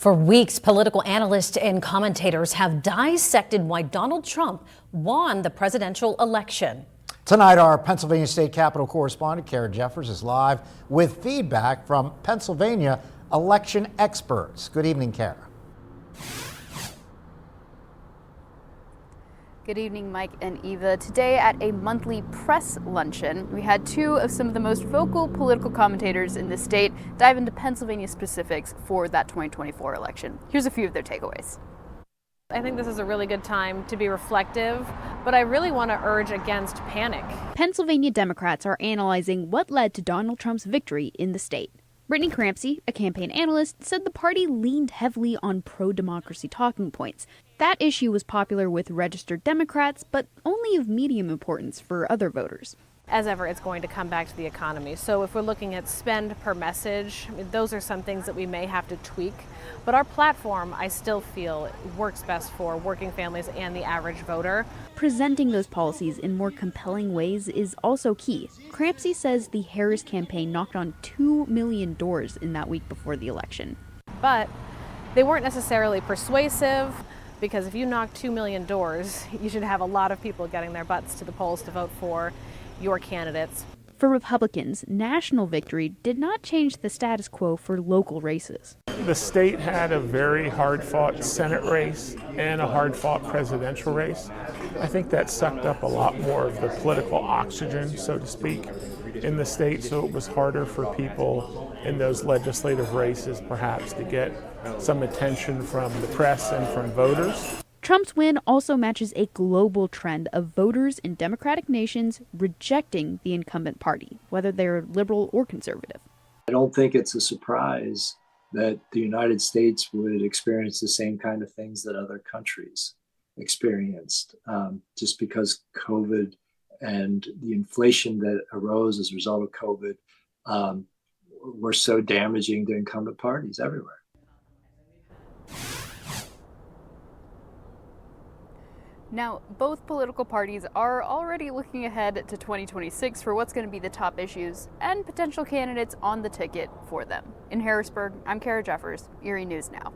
For weeks, political analysts and commentators have dissected why Donald Trump won the presidential election. Tonight, our Pennsylvania State Capitol correspondent, Kara Jeffers, is live with feedback from Pennsylvania election experts. Good evening, Kara. Good evening, Mike and Eva. Today at a monthly press luncheon, we had two of some of the most vocal political commentators in the state dive into Pennsylvania specifics for that 2024 election. Here's a few of their takeaways. I think this is a really good time to be reflective, but I really want to urge against panic. Pennsylvania Democrats are analyzing what led to Donald Trump's victory in the state. Brittany Crampsey, a campaign analyst, said the party leaned heavily on pro-democracy talking points. That issue was popular with registered Democrats, but only of medium importance for other voters. As ever, it's going to come back to the economy. So if we're looking at spend per message, those are some things that we may have to tweak. But our platform, I still feel, works best for working families and the average voter. Presenting those policies in more compelling ways is also key. Crampsey says the Harris campaign knocked on 2 million doors in that week before the election. But they weren't necessarily persuasive, because if you knock 2 million doors, you should have a lot of people getting their butts to the polls to vote for your candidates. For Republicans, national victory did not change the status quo for local races. The state had a very hard-fought Senate race and a hard-fought presidential race. I think that sucked up a lot more of the political oxygen, so to speak, in the state, so it was harder for people in those legislative races perhaps to get some attention from the press and from voters. Trump's win also matches a global trend of voters in democratic nations rejecting the incumbent party, whether they're liberal or conservative. I don't think it's a surprise that the United States would experience the same kind of things that other countries experienced, just because COVID and the inflation that arose as a result of COVID were so damaging to incumbent parties everywhere. Now, both political parties are already looking ahead to 2026 for what's going to be the top issues and potential candidates on the ticket for them. In Harrisburg, I'm Kara Jeffers, Erie News Now.